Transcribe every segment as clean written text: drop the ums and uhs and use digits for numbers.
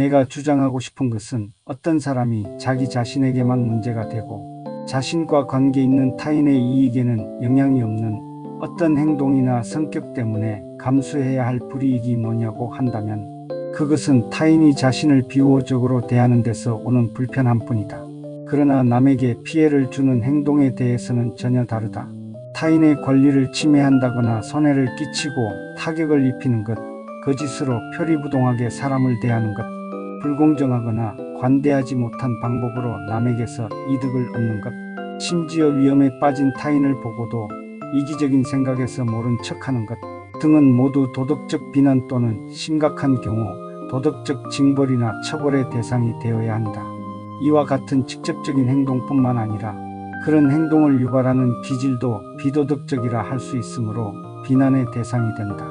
내가 주장하고 싶은 것은 어떤 사람이 자기 자신에게만 문제가 되고 자신과 관계 있는 타인의 이익에는 영향이 없는 어떤 행동이나 성격 때문에 감수해야 할 불이익이 뭐냐고 한다면 그것은 타인이 자신을 비호적으로 대하는 데서 오는 불편함 뿐이다. 그러나 남에게 피해를 주는 행동에 대해서는 전혀 다르다. 타인의 권리를 침해한다거나 손해를 끼치고 타격을 입히는 것, 거짓으로 표리부동하게 사람을 대하는 것, 불공정하거나 관대하지 못한 방법으로 남에게서 이득을 얻는 것, 심지어 위험에 빠진 타인을 보고도 이기적인 생각에서 모른 척하는 것 등은 모두 도덕적 비난 또는 심각한 경우 도덕적 징벌이나 처벌의 대상이 되어야 한다. 이와 같은 직접적인 행동뿐만 아니라 그런 행동을 유발하는 기질도 비도덕적이라 할 수 있으므로 비난의 대상이 된다.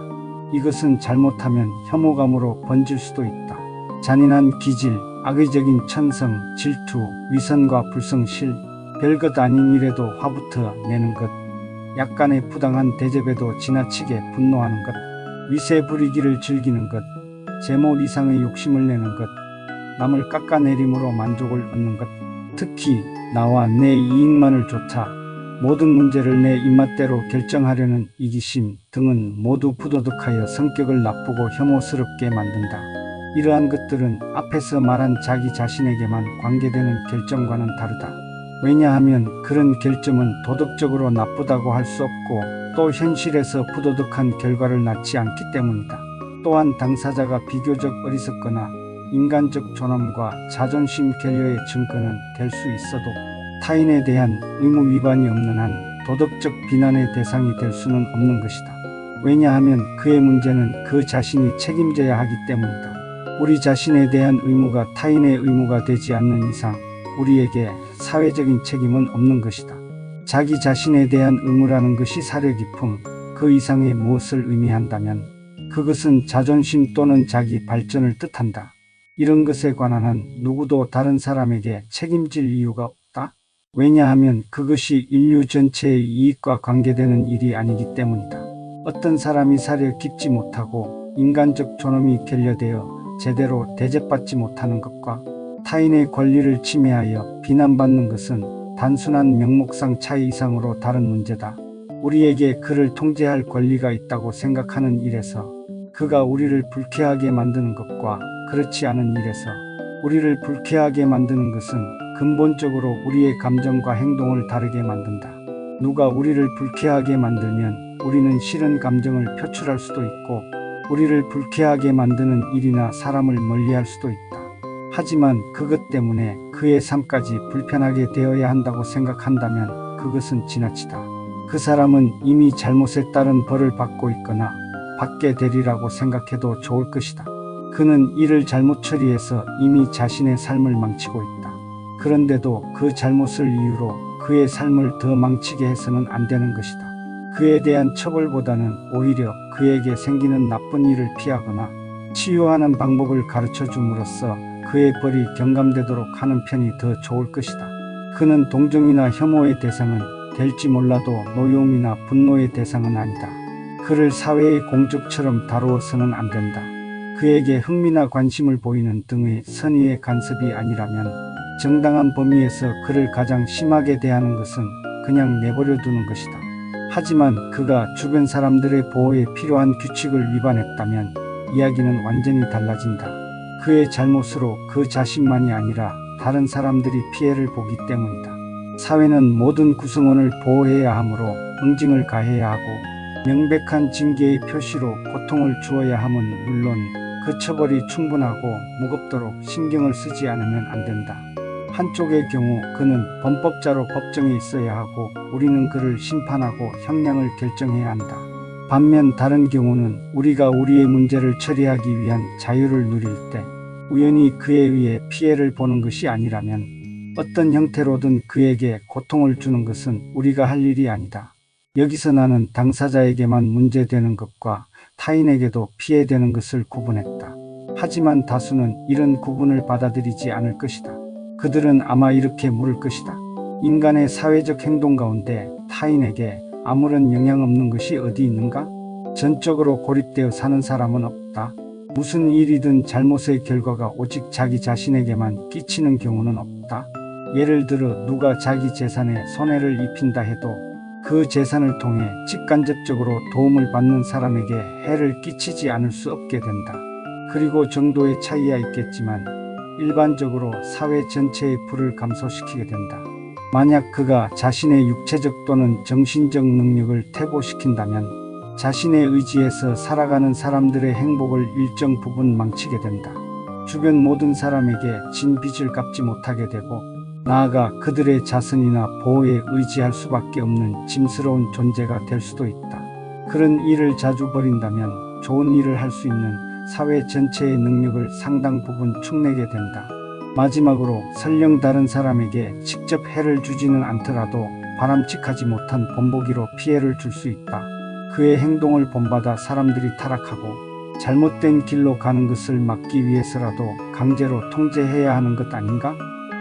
이것은 잘못하면 혐오감으로 번질 수도 있다. 잔인한 기질, 악의적인 천성, 질투, 위선과 불성실, 별것 아닌 일에도 화부터 내는 것, 약간의 부당한 대접에도 지나치게 분노하는 것, 위세 부리기를 즐기는 것, 제목 이상의 욕심을 내는 것, 남을 깎아내림으로 만족을 얻는 것, 특히 나와 내 이익만을 좇아 모든 문제를 내 입맛대로 결정하려는 이기심 등은 모두 부도덕하여 성격을 나쁘고 혐오스럽게 만든다. 이러한 것들은 앞에서 말한 자기 자신에게만 관계되는 결정과는 다르다. 왜냐하면 그런 결정은 도덕적으로 나쁘다고 할 수 없고 또 현실에서 부도덕한 결과를 낳지 않기 때문이다. 또한 당사자가 비교적 어리석거나 인간적 존엄과 자존심 결여의 증거는 될 수 있어도 타인에 대한 의무 위반이 없는 한 도덕적 비난의 대상이 될 수는 없는 것이다. 왜냐하면 그의 문제는 그 자신이 책임져야 하기 때문이다. 우리 자신에 대한 의무가 타인의 의무가 되지 않는 이상 우리에게 사회적인 책임은 없는 것이다. 자기 자신에 대한 의무라는 것이 사려 깊음, 그 이상의 무엇을 의미한다면 그것은 자존심 또는 자기 발전을 뜻한다. 이런 것에 관한 한 누구도 다른 사람에게 책임질 이유가 없다. 왜냐하면 그것이 인류 전체의 이익과 관계되는 일이 아니기 때문이다. 어떤 사람이 사려 깊지 못하고 인간적 존엄이 결여되어 제대로 대접받지 못하는 것과 타인의 권리를 침해하여 비난받는 것은 단순한 명목상 차이 이상으로 다른 문제다. 우리에게 그를 통제할 권리가 있다고 생각하는 일에서 그가 우리를 불쾌하게 만드는 것과 그렇지 않은 일에서 우리를 불쾌하게 만드는 것은 근본적으로 우리의 감정과 행동을 다르게 만든다. 누가 우리를 불쾌하게 만들면 우리는 싫은 감정을 표출할 수도 있고 우리를 불쾌하게 만드는 일이나 사람을 멀리할 수도 있다. 하지만 그것 때문에 그의 삶까지 불편하게 되어야 한다고 생각한다면 그것은 지나치다. 그 사람은 이미 잘못에 따른 벌을 받고 있거나 받게 되리라고 생각해도 좋을 것이다. 그는 이를 잘못 처리해서 이미 자신의 삶을 망치고 있다. 그런데도 그 잘못을 이유로 그의 삶을 더 망치게 해서는 안 되는 것이다. 그에 대한 처벌보다는 오히려 그에게 생기는 나쁜 일을 피하거나 치유하는 방법을 가르쳐 줌으로써 그의 벌이 경감되도록 하는 편이 더 좋을 것이다. 그는 동정이나 혐오의 대상은 될지 몰라도 노여움이나 분노의 대상은 아니다. 그를 사회의 공적처럼 다루어서는 안 된다. 그에게 흥미나 관심을 보이는 등의 선의의 간섭이 아니라면 정당한 범위에서 그를 가장 심하게 대하는 것은 그냥 내버려 두는 것이다. 하지만 그가 주변 사람들의 보호에 필요한 규칙을 위반했다면 이야기는 완전히 달라진다. 그의 잘못으로 그 자신만이 아니라 다른 사람들이 피해를 보기 때문이다. 사회는 모든 구성원을 보호해야 하므로 응징을 가해야 하고 명백한 징계의 표시로 고통을 주어야 함은 물론 그 처벌이 충분하고 무겁도록 신경을 쓰지 않으면 안 된다. 한쪽의 경우 그는 범법자로 법정에 있어야 하고 우리는 그를 심판하고 형량을 결정해야 한다. 반면 다른 경우는 우리가 우리의 문제를 처리하기 위한 자유를 누릴 때 우연히 그에 의해 피해를 보는 것이 아니라면 어떤 형태로든 그에게 고통을 주는 것은 우리가 할 일이 아니다. 여기서 나는 당사자에게만 문제되는 것과 타인에게도 피해되는 것을 구분했다. 하지만 다수는 이런 구분을 받아들이지 않을 것이다. 그들은 아마 이렇게 물을 것이다. 인간의 사회적 행동 가운데 타인에게 아무런 영향 없는 것이 어디 있는가? 전적으로 고립되어 사는 사람은 없다. 무슨 일이든 잘못의 결과가 오직 자기 자신에게만 끼치는 경우는 없다. 예를 들어 누가 자기 재산에 손해를 입힌다 해도 그 재산을 통해 직간접적으로 도움을 받는 사람에게 해를 끼치지 않을 수 없게 된다. 그리고 정도의 차이야 있겠지만 일반적으로 사회 전체의 부를 감소시키게 된다. 만약 그가 자신의 육체적 또는 정신적 능력을 퇴보시킨다면 자신의 의지에서 살아가는 사람들의 행복을 일정 부분 망치게 된다. 주변 모든 사람에게 진 빚을 갚지 못하게 되고 나아가 그들의 자선이나 보호에 의지할 수밖에 없는 짐스러운 존재가 될 수도 있다. 그런 일을 자주 벌인다면 좋은 일을 할 수 있는 사회 전체의 능력을 상당 부분 축내게 된다. 마지막으로 설령 다른 사람에게 직접 해를 주지는 않더라도 바람직하지 못한 본보기로 피해를 줄 수 있다. 그의 행동을 본받아 사람들이 타락하고 잘못된 길로 가는 것을 막기 위해서라도 강제로 통제해야 하는 것 아닌가?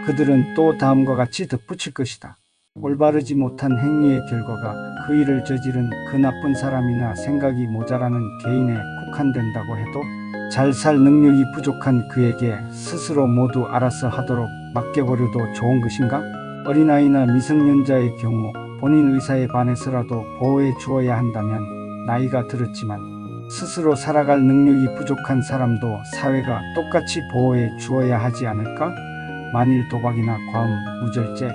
그들은 또 다음과 같이 덧붙일 것이다. 올바르지 못한 행위의 결과가 그 일을 저지른 그 나쁜 사람이나 생각이 모자라는 개인에 국한된다고 해도 잘 살 능력이 부족한 그에게 스스로 모두 알아서 하도록 맡겨버려도 좋은 것인가? 어린아이나 미성년자의 경우 본인 의사에 반해서라도 보호해 주어야 한다면 나이가 들었지만 스스로 살아갈 능력이 부족한 사람도 사회가 똑같이 보호해 주어야 하지 않을까? 만일 도박이나 과음, 무절제,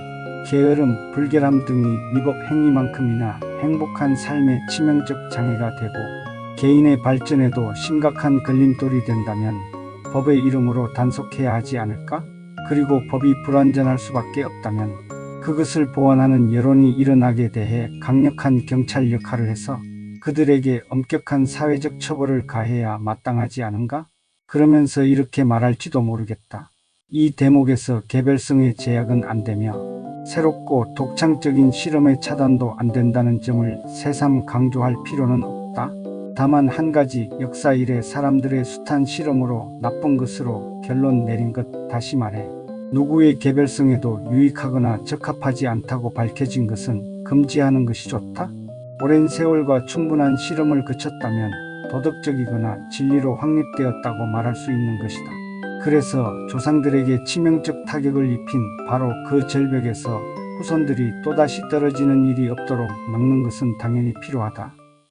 게으름, 불결함 등이 위법 행위만큼이나 행복한 삶의 치명적 장애가 되고 개인의 발전에도 심각한 걸림돌이 된다면 법의 이름으로 단속해야 하지 않을까? 그리고 법이 불완전할 수밖에 없다면 그것을 보완하는 여론이 일어나게 대해 강력한 경찰 역할을 해서 그들에게 엄격한 사회적 처벌을 가해야 마땅하지 않은가? 그러면서 이렇게 말할지도 모르겠다. 이 대목에서 개별성의 제약은 안 되며 새롭고 독창적인 실험의 차단도 안 된다는 점을 새삼 강조할 필요는 없다. 다만 한 가지 역사 이래 사람들의 숱한 실험으로 나쁜 것으로 결론 내린 것, 다시 말해 누구의 개별성에도 유익하거나 적합하지 않다고 밝혀진 것은 금지하는 것이 좋다. 오랜 세월과 충분한 실험을 거쳤다면 도덕적이거나 진리로 확립되었다고 말할 수 있는 것이다. 그래서 조상들에게 치명적 타격을 입힌 바로 그 절벽에서 후손들이 또다시 떨어지는 일이 없도록 막는 것은 당연히 필요하다.